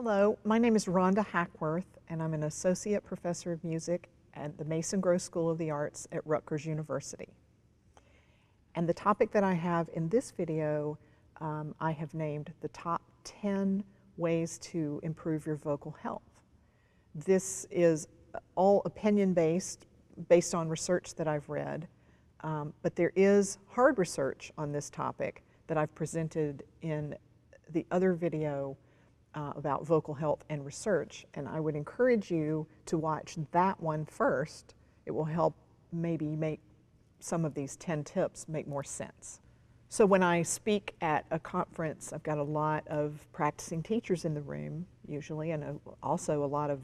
Hello, my name is Rhonda Hackworth, and I'm an Associate Professor of Music at the Mason Gross School of the Arts at Rutgers University. And the topic that I have in this video, I have named the top 10 ways to improve your vocal health. This is all opinion-based, based on research that I've read, but there is hard research on this topic that I've presented in the other video about vocal health and research, and I would encourage you to watch that one first. It will help maybe make some of these 10 tips make more sense. So when I speak at a conference, I've got a lot of practicing teachers in the room, usually, and also a lot of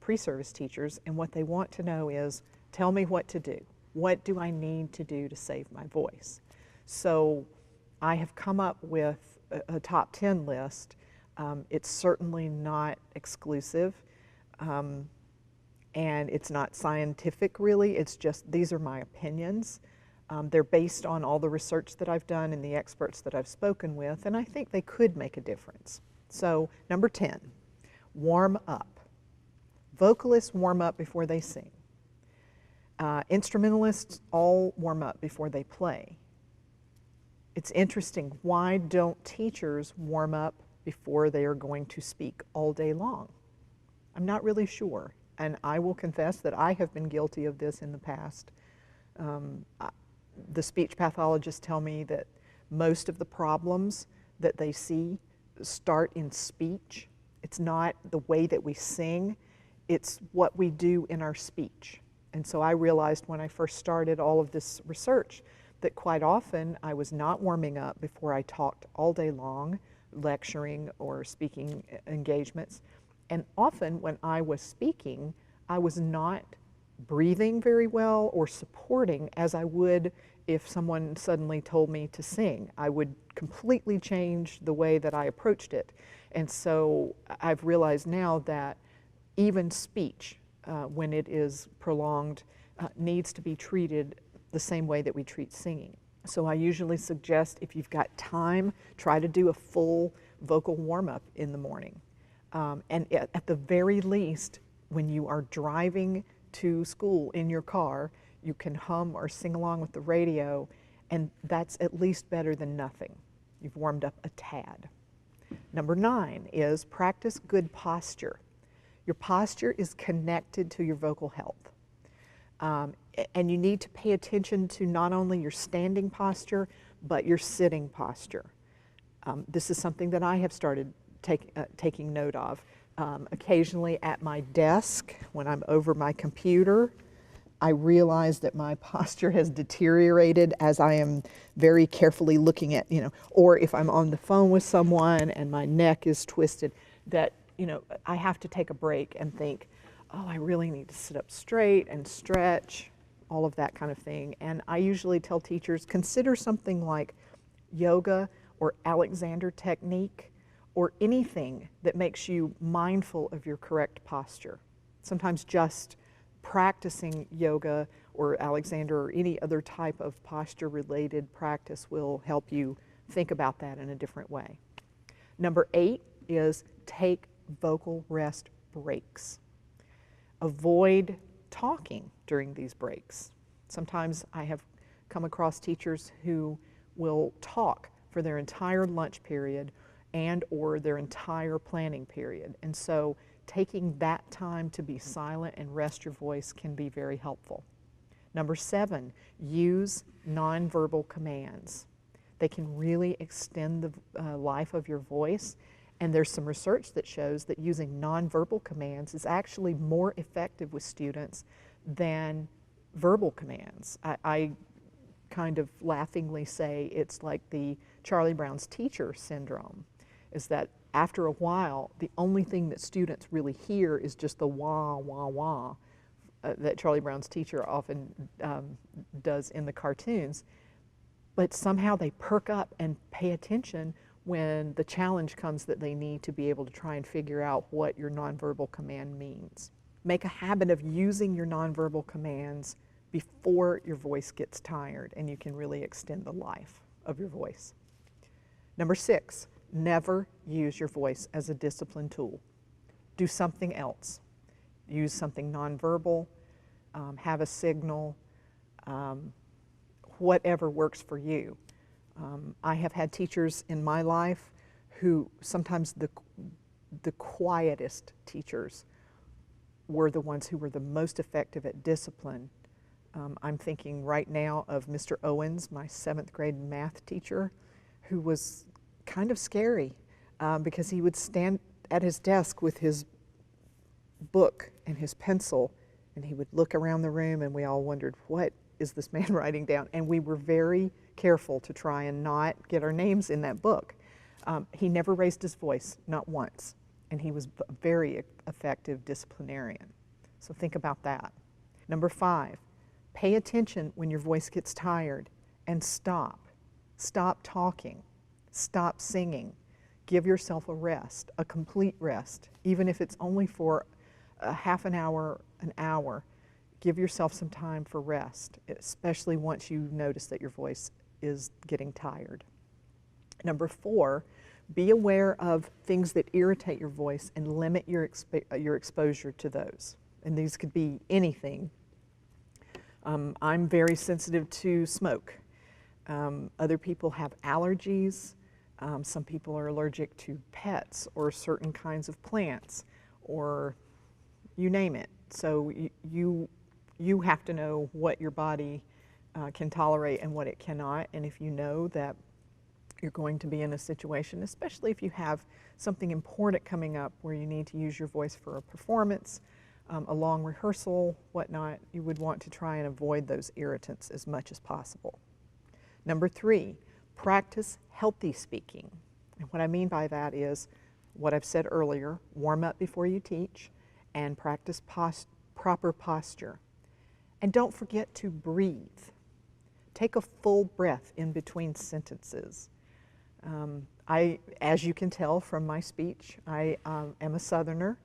pre-service teachers, and what they want to know is, tell me what to do. What do I need to do to save my voice? So I have come up with a top 10 list. It's certainly not exclusive, and it's not scientific really. It's just, these are my opinions. They're based on all the research that I've done and the experts that I've spoken with, and I think they could make a difference. So, number 10, warm up. Vocalists warm up before they sing. Instrumentalists all warm up before they play. It's interesting, why don't teachers warm up before they are going to speak all day long? I'm not really sure, and I will confess that I have been guilty of this in the past. The speech pathologists tell me that most of the problems that they see start in speech. It's not the way that we sing, it's what we do in our speech. And so I realized when I first started all of this research that quite often I was not warming up before I talked all day long, lecturing or speaking engagements. And often when I was speaking, I was not breathing very well or supporting as I would if someone suddenly told me to sing. I would completely change the way that I approached it. And so I've realized now that even speech, when it is prolonged, needs to be treated the same way that we treat singing. So I usually suggest, if you've got time, try to do a full vocal warm-up in the morning. And at the very least, when you are driving to school in your car, you can hum or sing along with the radio, and that's at least better than nothing. You've warmed up a tad. Number 9 is practice good posture. Your posture is connected to your vocal health. And you need to pay attention to not only your standing posture, but your sitting posture. This is something that I have started taking note of. Occasionally at my desk, when I'm over my computer, I realize that my posture has deteriorated as I am very carefully looking at, or if I'm on the phone with someone and my neck is twisted, that, I have to take a break and think, oh, I really need to sit up straight and stretch, all of that kind of thing. And I usually tell teachers, consider something like yoga or Alexander technique or anything that makes you mindful of your correct posture. Sometimes just practicing yoga or Alexander or any other type of posture-related practice will help you think about that in a different way. Number 8 is take vocal rest breaks. Avoid talking during these breaks. Sometimes I have come across teachers who will talk for their entire lunch period and or their entire planning period. And so taking that time to be silent and rest your voice can be very helpful. Number 7, use nonverbal commands. They can really extend the life of your voice. And there's some research that shows that using nonverbal commands is actually more effective with students than verbal commands. I kind of laughingly say it's like the Charlie Brown's teacher syndrome, is that after a while, the only thing that students really hear is just the wah, wah, wah that Charlie Brown's teacher often does in the cartoons. But somehow they perk up and pay attention when the challenge comes that they need to be able to try and figure out what your nonverbal command means. Make a habit of using your nonverbal commands before your voice gets tired, and you can really extend the life of your voice. Number 6, Never use your voice as a discipline tool. Do something else. Use something nonverbal, have a signal, whatever works for you. I have had teachers in my life who sometimes the quietest teachers were the ones who were the most effective at discipline. I'm thinking right now of Mr. Owens, my 7th grade math teacher, who was kind of scary because he would stand at his desk with his book and his pencil, and he would look around the room, and we all wondered, what is this man writing down? And we were very careful to try and not get our names in that book. He never raised his voice, not once, and he was a very effective disciplinarian. So think about that. Number 5, pay attention when your voice gets tired and stop. Stop talking. Stop singing. Give yourself a rest, a complete rest, even if it's only for a half an hour, an hour. Give yourself some time for rest, especially once you notice that your voice is getting tired. Number 4, be aware of things that irritate your voice and limit your exposure to those. And these could be anything. I'm very sensitive to smoke. Other people have allergies. Some people are allergic to pets or certain kinds of plants, or you name it. So you have to know what your body can tolerate and what it cannot. And if you know that you're going to be in a situation, especially if you have something important coming up where you need to use your voice for a performance, a long rehearsal, whatnot, you would want to try and avoid those irritants as much as possible. Number 3, practice healthy speaking. And what I mean by that is what I've said earlier: warm up before you teach and practice proper posture. And don't forget to breathe. Take a full breath in between sentences. As you can tell from my speech, I am a Southerner.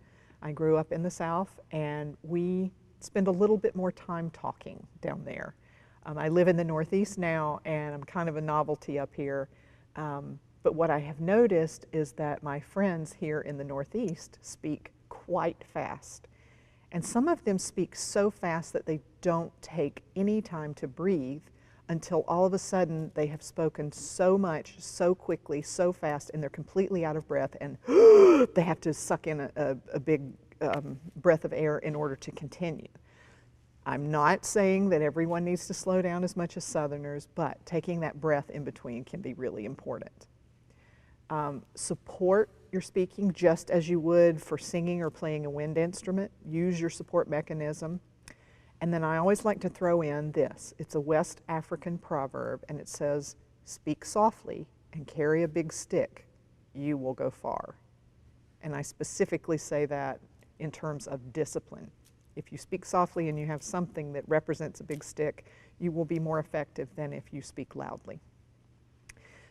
I grew up in the South, and we spend a little bit more time talking down there. I live in the Northeast now, and I'm kind of a novelty up here. But what I have noticed is that my friends here in the Northeast speak quite fast. And some of them speak so fast that they don't take any time to breathe until all of a sudden they have spoken so much, so quickly, so fast, and they're completely out of breath, and they have to suck in a big breath of air in order to continue. I'm not saying that everyone needs to slow down as much as Southerners, but taking that breath in between can be really important. Support your speaking just as you would for singing or playing a wind instrument. Use your support mechanism. And then I always like to throw in this. It's a West African proverb, and it says, "Speak softly and carry a big stick. You will go far." And I specifically say that in terms of discipline. If you speak softly and you have something that represents a big stick, you will be more effective than if you speak loudly.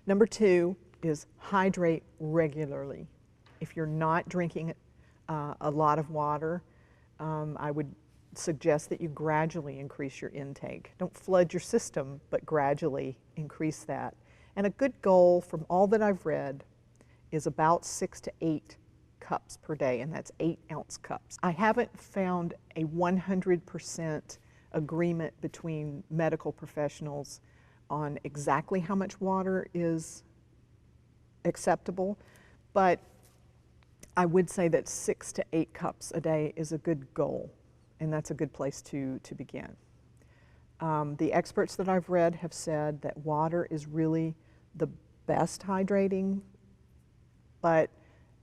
Number 2 is hydrate regularly. If you're not drinking a lot of water, I would suggest that you gradually increase your intake. Don't flood your system, but gradually increase that. And a good goal from all that I've read is about 6 to 8 cups per day, and that's 8-ounce cups. I haven't found a 100% agreement between medical professionals on exactly how much water is acceptable, but I would say that 6 to 8 cups a day is a good goal, and that's a good place to begin. The experts that I've read have said that water is really the best hydrating, but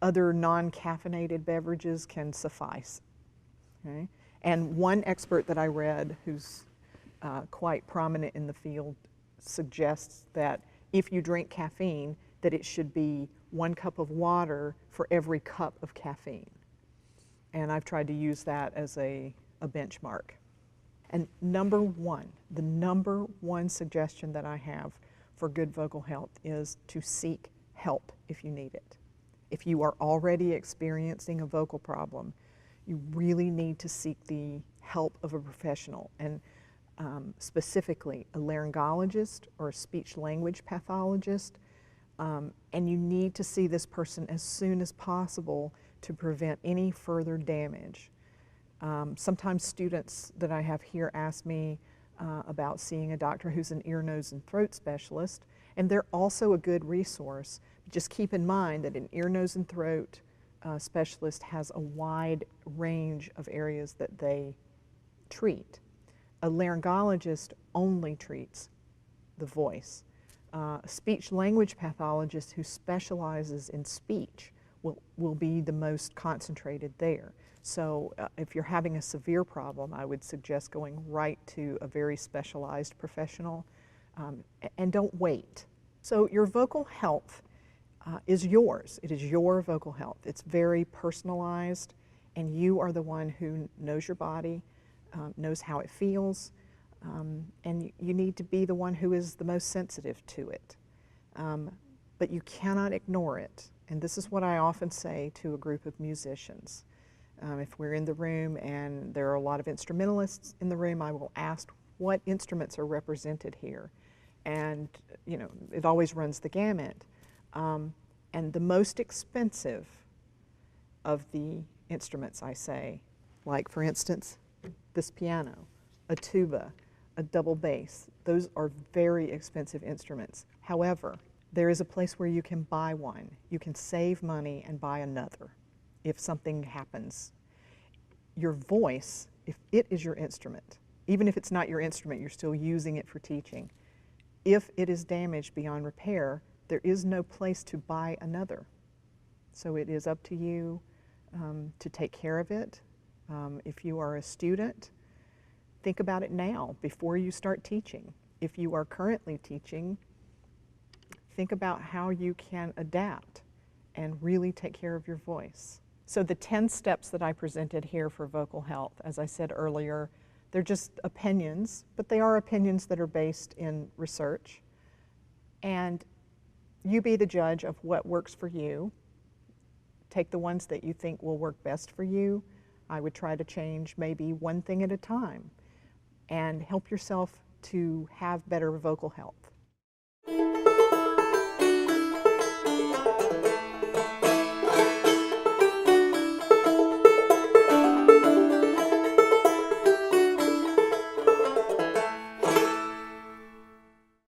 other non-caffeinated beverages can suffice. Okay? And one expert that I read, who's quite prominent in the field, suggests that if you drink caffeine, that it should be 1 cup of water for every cup of caffeine. And I've tried to use that as a benchmark. And the number one suggestion that I have for good vocal health is to seek help if you need it. If you are already experiencing a vocal problem, you really need to seek the help of a professional, and specifically a laryngologist or a speech language pathologist And you need to see this person as soon as possible to prevent any further damage. Sometimes students that I have here ask me about seeing a doctor who's an ear, nose, and throat specialist, and they're also a good resource. Just keep in mind that an ear, nose, and throat specialist has a wide range of areas that they treat. A laryngologist only treats the voice. A speech language pathologist who specializes in speech will be the most concentrated there. So if you're having a severe problem, I would suggest going right to a very specialized professional, and don't wait. So your vocal health is yours. It is your vocal health. It's very personalized, and you are the one who knows your body, knows how it feels, and you need to be the one who is the most sensitive to it. But you cannot ignore it. And this is what I often say to a group of musicians. If we're in the room and there are a lot of instrumentalists in the room, I will ask what instruments are represented here. And you know, it always runs the gamut. And the most expensive of the instruments, I say, like for instance, this piano, a tuba, a double bass, those are very expensive instruments. However, there is a place where you can buy one. You can save money and buy another if something happens. Your voice, if it is your instrument, even if it's not your instrument, you're still using it for teaching. If it is damaged beyond repair, there is no place to buy another. So it is up to you to take care of it. If you are a student, think about it now before you start teaching. If you are currently teaching, think about how you can adapt and really take care of your voice. So the 10 steps that I presented here for vocal health, as I said earlier, they're just opinions, but they are opinions that are based in research. And you be the judge of what works for you. Take the ones that you think will work best for you. I would try to change maybe one thing at a time and help yourself to have better vocal health.